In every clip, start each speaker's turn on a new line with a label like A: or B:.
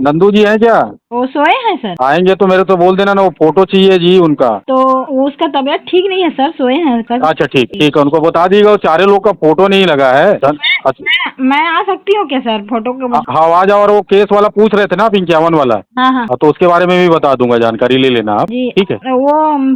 A: नंदू जी हैं क्या?
B: वो सोए हैं सर।
A: आएंगे तो मेरे तो बोल देना ना, वो फोटो चाहिए जी उनका।
B: तो उसका तबीयत ठीक नहीं है सर, सोए हैं सर।
A: अच्छा ठीक ठीक है, उनको बता दीजिएगा वो चारों लोग का फोटो नहीं लगा है।
B: तो मैं आ सकती हूँ क्या सर फोटो के?
A: हाँ आ जाओ। और वो केस वाला पूछ रहे थे ना आप, 51 वाला।
B: हाँ हाँ
A: तो उसके बारे में भी बता दूंगा, जानकारी ले लेना आप।
B: जी।
A: ठीक है,
B: वो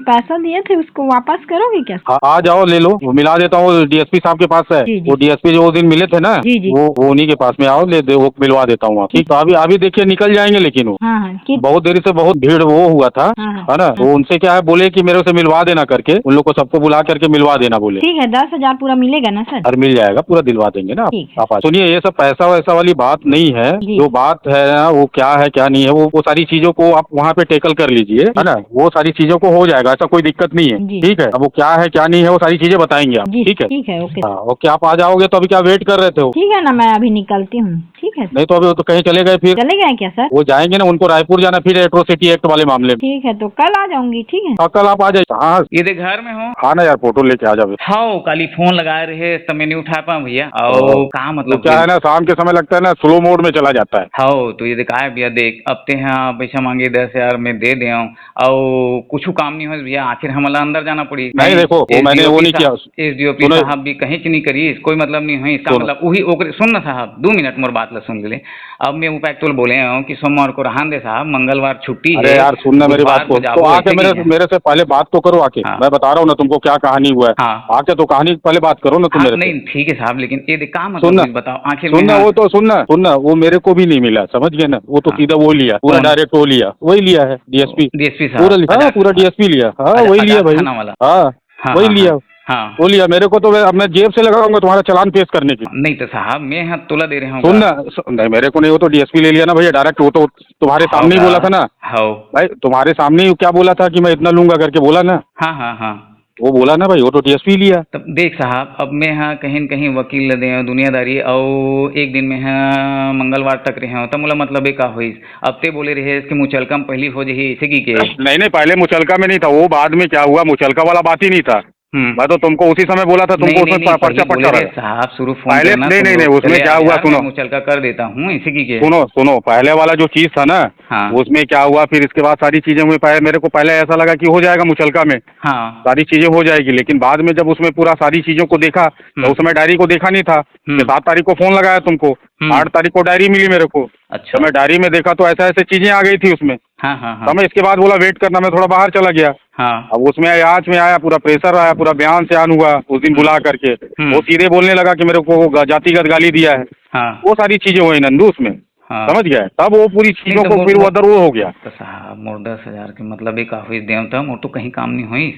B: पैसा दिए थे उसको वापस करोगे क्या?
A: हाँ आ जाओ ले लो, वो मिला देता हूँ। डीएसपी साहब के पास है।
B: जी जी
A: वो डीएसपी जो उस दिन मिले थे ना,
B: जी जी।
A: वो उन्हीं के पास में आओ, ले दे, वो मिलवा देता हूँ आप। ठीक, तो अभी देखिए निकल जाएंगे, लेकिन वो
B: हाँ हाँ
A: बहुत देरी से बहुत भीड़ वो हुआ था,
B: हाँ हाँ
A: है ना। वो उनसे क्या है, बोले कि मेरे से मिलवा देना करके, उन लोग को सबको बुला करके मिलवा देना बोले।
B: ठीक है, 10,000 पूरा मिलेगा ना सर?
A: और मिल जाएगा, पूरा दिलवा देंगे ना
B: ठीक है।
A: आप। सुनिए, ये सब पैसा वैसा वाली बात नहीं है।
B: जी।
A: जो बात है ना, वो क्या है क्या नहीं है, वो सारी चीजों को आप वहाँ पे टेकल कर लीजिए, है ना। वो सारी चीजों को हो जाएगा, ऐसा कोई दिक्कत नहीं है।
B: जी।
A: ठीक है, अब वो क्या है क्या नहीं है, वो सारी चीजें बताएंगे आप।
B: जी
A: ठीक है,
B: ठीक है, ओके।
A: हाँ ओके। आप आ जाओगे तो अभी क्या वेट कर रहे थे?
B: ठीक है ना, मैं अभी निकलती हूँ। ठीक है।
A: नहीं तो अभी वो तो कहीं चले गए फिर।
B: चले गए क्या सर?
A: वो जाएंगे ना, उनको रायपुर जाना फिर एट्रोसिटी एक्ट वाले मामले में।
B: ठीक है, तो कल आ जाऊंगी। ठीक है।
A: हाँ कल आप आ जाइए। हाँ
C: ये दे घर में हो?
A: हाँ ना यार, फोटो लेके आ जाओ।
C: हाँ काली फोन लगाए रहे तो मैं नहीं उठा पाऊँ भैया। और कहाँ
A: वो
C: मतलब
A: क्या है ना, शाम के समय लगता है ना, स्लो मोड में चला जाता है।
C: हाँ तो ये देखा है भैया, देख अब ते यहाँ पैसा मांगे 10,000 में दे दे और कुछ काम नहीं हो भैया, आखिर हमला अंदर जाना पड़ी।
A: नहीं देखो, वो मैंने वो नहीं किया।
C: एसडीओपी
A: सुनो,
C: साहब भी कहीं नहीं करी, कोई मतलब नहीं है इसका। मतलब वही ओकरे सुन ना साहब, 2 मिनट मोर बात ला सुन ले। अब मैं वो पैक्टुल बोले हूँ कि सोमवार को रहन दे साहब, मंगलवार छुट्टी है।
A: अरे यार सुनना मेरी बात को, तो आके मेरे से पहले बात तो करो आके।
C: हाँ।
A: मैं बता रहा हूँ ना तुमको क्या कहानी हुआ है।
C: हाँ।
A: आके तो कहानी पहले बात करो ना तुम मेरे से।
C: नहीं ठीक है साहब, लेकिन ये देख काम
A: सुनना,
C: मतलब बताओ आखिर
A: सुनना, वो तो सुनना, वो मेरे को भी नहीं मिला, समझ गए ना। वो तो
C: हाँ।
A: सीधा वो लिया, पूरा डायरेक्ट वो लिया, वही लिया है डीएसपी।
C: डीएसपी
A: पूरा
C: साहब
A: हाँ, पूरा डीएसपी लिया। हाँ वही लिया भाई।
C: थाना वाला।
A: हाँ
C: हाँ
A: वही
C: हाँ
A: लिया।
C: हाँ।
A: वो लिया मेरे को, तो अब मैं जेब से लगाऊंगा तुम्हारा चालान पेश करने की।
C: नहीं तो साहब मैं हाथ तोला दे रहा हूँ।
A: सुनना, नहीं मेरे को नहीं, वो तो डीएसपी ले लिया ना भैया डायरेक्ट। वो तो तुम्हारे सामने ही बोला था ना।
C: हाँ
A: भाई तुम्हारे सामने ही क्या बोला था कि मैं इतना लूंगा करके बोला ना।
C: हाँ हाँ हाँ।
A: वो बोला ना भाई, वो तो डीएसपी लिया।
C: तब देख साहब, अब मैं यहाँ कहीं न कहीं वकील दे दुनियादारी, और एक दिन में यहाँ मंगलवार तक रहे हूँ, तब मोला मतलब का हुई। अब ते बोले रहे कि मुचलकम पहली हो जाही ऐसे की के।
A: नहीं पहले मुचलका में नहीं था वो, बाद में क्या हुआ, मुचलका वाला बात ही नहीं था। मैं तो तुमको उसी समय बोला था, तुमको उसमें पर्चा पट्टा रहा
C: साहब शुरू फोन
A: पहले।
C: करना,
A: नहीं उसमें क्या हुआ, सुनो।
C: मुचलका कर देता हूँ इसी की के।
A: सुनो पहले वाला जो चीज था ना,
C: हाँ।
A: उसमें क्या हुआ, फिर इसके बाद सारी चीजें हुई। मेरे को पहले ऐसा लगा कि हो जाएगा मुचलका में,
C: हाँ
A: सारी चीजें हो जाएगी। लेकिन बाद में जब उसमें पूरा सारी चीजों को देखा, तो उस समय डायरी को देखा नहीं था। 7 तारीख को फोन लगाया तुमको, 8 तारीख को डायरी मिली मेरे को।
C: अच्छा।
A: तो मैं डायरी में देखा तो ऐसे चीजें आ गई थी उसमें।
C: हाँ हाँ हाँ।
A: तो मैं इसके बाद बोला वेट करना, मैं थोड़ा बाहर चला गया।
C: हाँ
A: अब उसमें आज में आया, पूरा प्रेशर आया, पूरा बयान से आन हुआ उस दिन बुला करके। वो सीधे बोलने लगा कि मेरे को जातिगत गाली दिया है।
C: हाँ।
A: वो सारी चीजें हुई नंदू उसमें।
C: हाँ।
A: समझ गया, तब वो पूरी चीजों को फिर वो अदर वो हो गया।
C: तो साहब मोर 10,000 के मतलब एक हुई देवता, मोर तो कहीं काम नहीं हुई।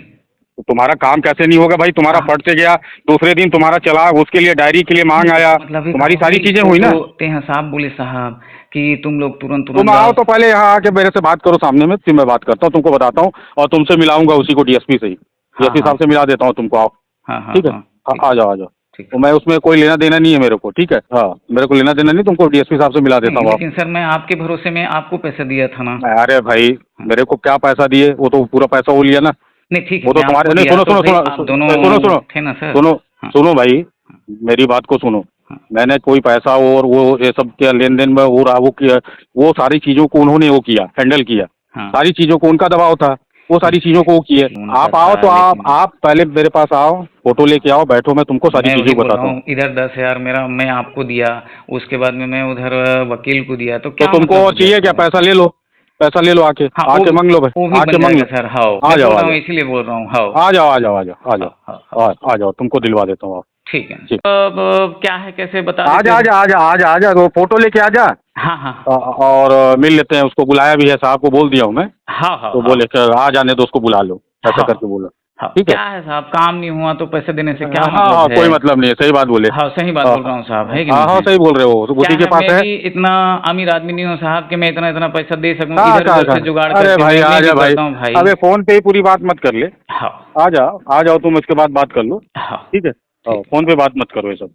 A: तो तुम्हारा काम कैसे नहीं होगा भाई? तुम्हारा फट से गया, दूसरे दिन तुम्हारा चला, उसके लिए डायरी के लिए मांग आया,
C: मतलब
A: तुम्हारी सारी चीजें हुई ना।
C: ते हैं साहब बोले साहब कि तुम लोग तुरंत
A: तुम आओ तो पहले यहाँ आके मेरे से बात करो सामने में, फिर मैं बात करता हूँ, तुमको बताता हूँ और तुमसे मिलाऊंगा उसी को डीएसपी से ही। डीएसपी साहब से मिला देता हूँ तुमको। आओ।
C: हाँ
A: ठीक है, आ जाओ। तो मैं उसमें कोई लेना देना नहीं है मेरे को। ठीक है, हाँ मेरे को लेना देना नहीं, तुमको डीएसपी साहब से मिला देता हूँ।
C: लेकिन सर मैं आपके भरोसे में आपको पैसा दिया था ना।
A: अरे भाई मेरे को क्या पैसा दिए, वो तो पूरा पैसा वो लिया ना।
C: नहीं ठीक है,
A: वो तो तुम्हारे नहीं, सुनो भाई, मेरी बात को सुनो। मैंने कोई पैसा और वो ये सब के लेन देन में वो किया, वो सारी चीजों को उन्होंने वो किया, हैंडल किया। सारी चीजों को उनका दबाव था, वो सारी चीजों को वो किए। आप आओ तो आप पहले मेरे पास आओ, फोटो लेके आओ, बैठो, मैं तुमको सारी चीजें बताता हूँ।
C: इधर 10,000 मेरा मैं आपको दिया, उसके बाद में मैं उधर वकील को दिया, तो क्या
A: तुमको चाहिए क्या? पैसा ले लो, पैसा ले लो, आके आके मांग लो भाई, आके मांग लो
C: सर। हाँ
A: आ जाओ,
C: इसीलिए बोल रहा हूँ। हाँ
A: आ जाओ, तुमको दिलवा देता हूँ।
C: ठीक है। अब क्या है, कैसे बता?
A: आजा, तो फोटो लेके आजा।
C: हाँ हाँ।
A: और मिल लेते हैं, उसको बुलाया भी है, साहब को बोल दिया हूँ मैं।
C: हाँ
A: तो बोले आ जाने दो उसको, बुला लो, ऐसा करके बोला। ठीक है।
C: क्या है साहब, काम नहीं हुआ तो पैसे देने से क्या
A: हाँ
C: मतलब है?
A: कोई मतलब नहीं है, सही बात बोले।
C: हाँ सही बात बोल रहा हूँ साहब, है कि नहीं?
A: हाँ सही बोल रहे हो, उसी के पास है।
C: इतना अमीर आदमी नहीं हूँ साहब कि मैं इतना पैसा दे सकूँ,
A: इधर
C: इधर से जुगाड़
A: अरे भाई आ जा भाई,
C: भाई।
A: अबे फोन पे ही पूरी बात मत कर ले।
C: हाँ
A: आ जाओ तुम, इसके बाद बात कर लो।
C: हाँ
A: ठीक है, फोन पे बात मत करो ये सब।